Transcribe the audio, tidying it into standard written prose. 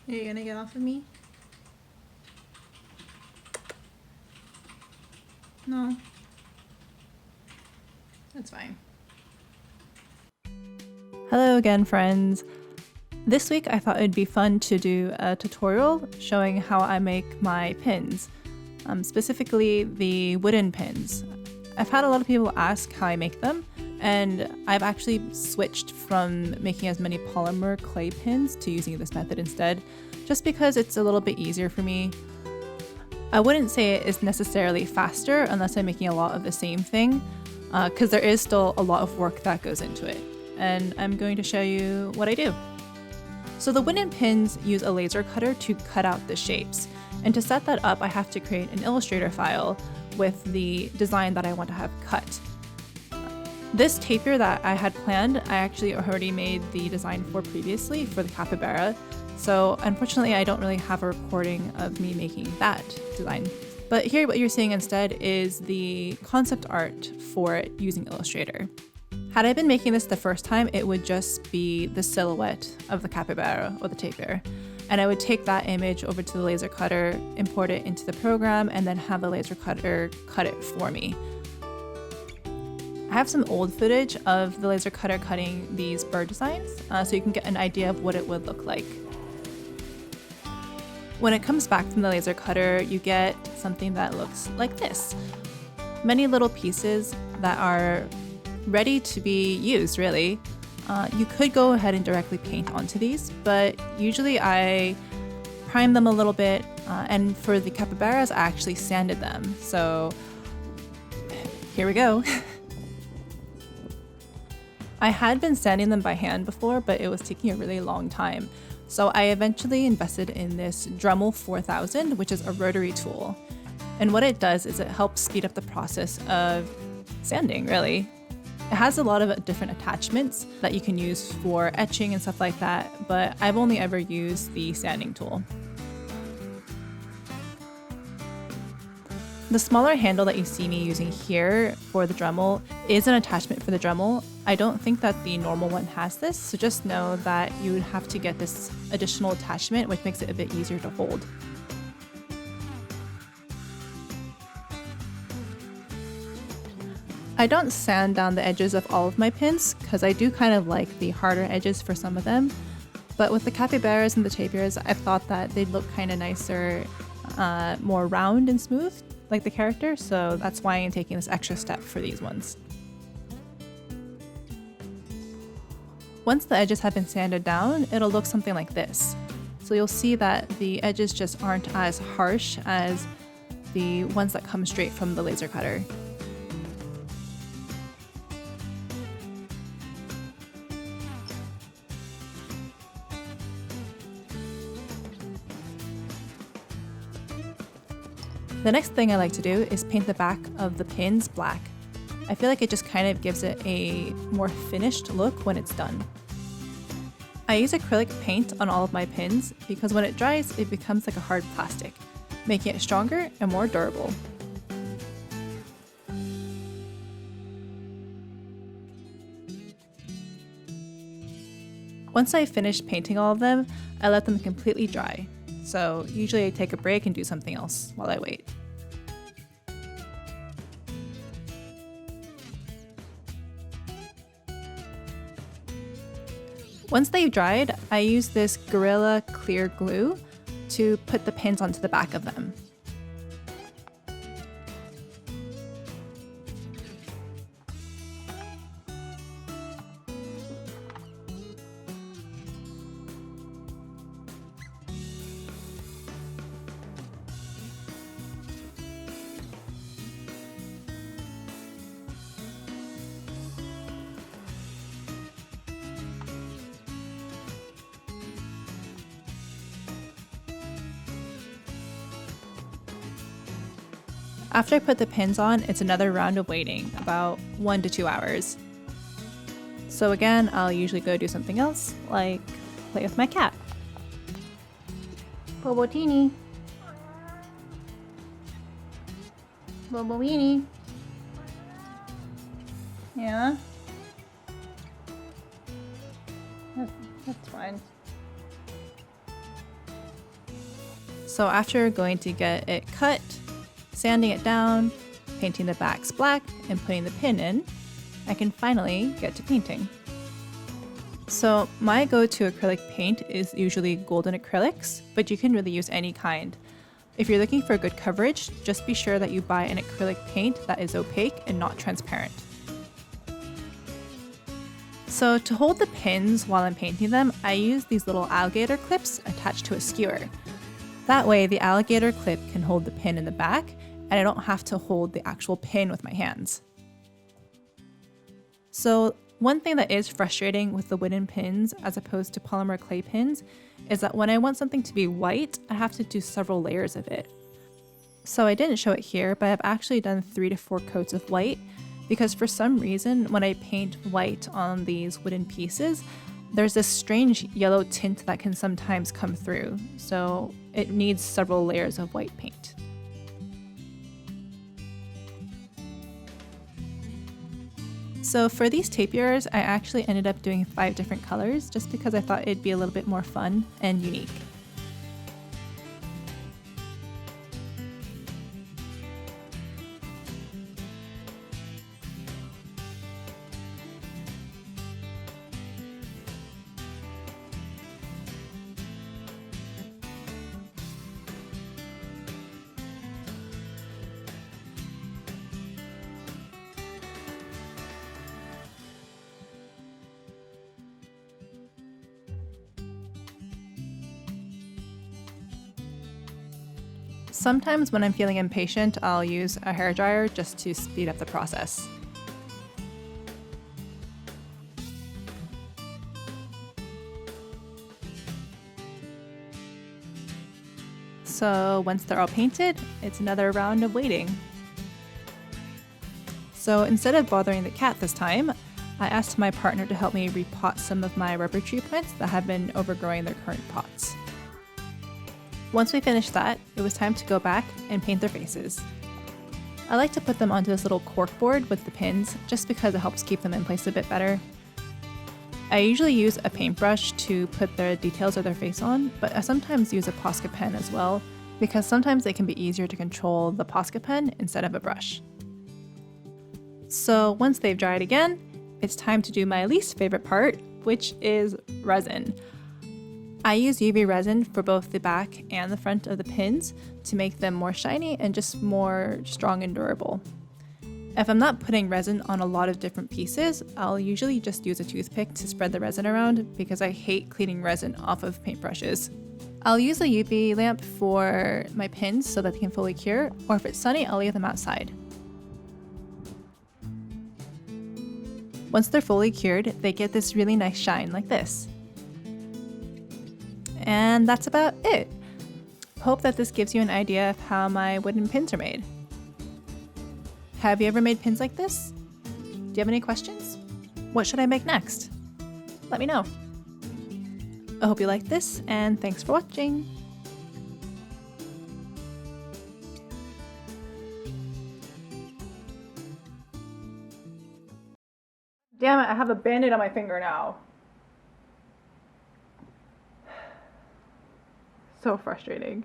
Are you gonna get off of me? No. That's fine. Hello again, friends. This week I thought it'd be fun to do a tutorial showing how I make my pins, specifically the wooden pins. I've had a lot of people ask how I make them, and I've actually switched from making as many polymer clay pins to using this method instead, just because it's a little bit easier for me. I wouldn't say it is necessarily faster unless I'm making a lot of the same thing, because there is still a lot of work that goes into it, and I'm going to show you what I do. So the wooden pins use a laser cutter to cut out the shapes, and to set that up I have to create an Illustrator file with the design that I want to have cut. This taper that I had planned, I actually already made the design for previously for the capybara, so unfortunately I don't really have a recording of me making that design. But here what you're seeing instead is the concept art for it using Illustrator. Had I been making this the first time, it would just be the silhouette of the capybara or the tapir. And I would take that image over to the laser cutter, import it into the program, and then have the laser cutter cut it for me. I have some old footage of the laser cutter cutting these bird designs, so you can get an idea of what it would look like. When it comes back from the laser cutter, you get something that looks like this. Many little pieces that are ready to be used, really. You could go ahead and directly paint onto these, but usually I prime them a little bit, and for the capybaras I actually sanded them. So here we go. I had been sanding them by hand before, but it was taking a really long time. So I eventually invested in this Dremel 4000, which is a rotary tool. And what it does is it helps speed up the process of sanding, really. It has a lot of different attachments that you can use for etching and stuff like that, but I've only ever used the sanding tool. The smaller handle that you see me using here for the Dremel is an attachment for the Dremel. I don't think that the normal one has this, so just know that you would have to get this additional attachment, which makes it a bit easier to hold. I don't sand down the edges of all of my pins because I do kind of like the harder edges for some of them, but with the capybaras and the tapirs, I thought that they'd look kind of nicer, more round and smooth, like the character, so that's why I'm taking this extra step for these ones. Once the edges have been sanded down, it'll look something like this. So you'll see that the edges just aren't as harsh as the ones that come straight from the laser cutter. The next thing I like to do is paint the back of the pins black. I feel like it just kind of gives it a more finished look when it's done. I use acrylic paint on all of my pins because when it dries, it becomes like a hard plastic, making it stronger and more durable. Once I finish painting all of them, I let them completely dry. So usually I take a break and do something else while I wait. Once they've dried, I use this Gorilla clear glue to put the pins onto the back of them. After I put the pins on, it's another round of waiting, about 1 to 2 hours. So again, I'll usually go do something else, like play with my cat. Bobotini. Boboini. Yeah? That's fine. So after going to get it cut, sanding it down, painting the backs black, and putting the pin in, I can finally get to painting. So my go-to acrylic paint is usually golden acrylics, but you can really use any kind. If you're looking for good coverage, just be sure that you buy an acrylic paint that is opaque and not transparent. So to hold the pins while I'm painting them, I use these little alligator clips attached to a skewer. That way the alligator clip can hold the pin in the back, and I don't have to hold the actual pin with my hands. So one thing that is frustrating with the wooden pins as opposed to polymer clay pins is that when I want something to be white, I have to do several layers of it. So I didn't show it here, but I've actually done 3 to 4 coats of white because for some reason when I paint white on these wooden pieces, there's this strange yellow tint that can sometimes come through, so it needs several layers of white paint. So for these tapirs, I actually ended up doing 5 different colors just because I thought it'd be a little bit more fun and unique. Sometimes when I'm feeling impatient, I'll use a hairdryer just to speed up the process. So once they're all painted, it's another round of waiting. So instead of bothering the cat this time, I asked my partner to help me repot some of my rubber tree plants that have been overgrowing their current pots. Once we finished that, it was time to go back and paint their faces. I like to put them onto this little cork board with the pins just because it helps keep them in place a bit better. I usually use a paintbrush to put the details of their face on, but I sometimes use a Posca pen as well because sometimes it can be easier to control the Posca pen instead of a brush. So once they've dried again, it's time to do my least favorite part, which is resin. I use UV resin for both the back and the front of the pins to make them more shiny and just more strong and durable. If I'm not putting resin on a lot of different pieces, I'll usually just use a toothpick to spread the resin around because I hate cleaning resin off of paintbrushes. I'll use a UV lamp for my pins so that they can fully cure, or if it's sunny, I'll leave them outside. Once they're fully cured, they get this really nice shine like this. And that's about it. Hope that this gives you an idea of how my wooden pins are made. Have you ever made pins like this? Do you have any questions? What should I make next? Let me know. I hope you liked this, and thanks for watching. Damn it, I have a band-aid on my finger now. So frustrating.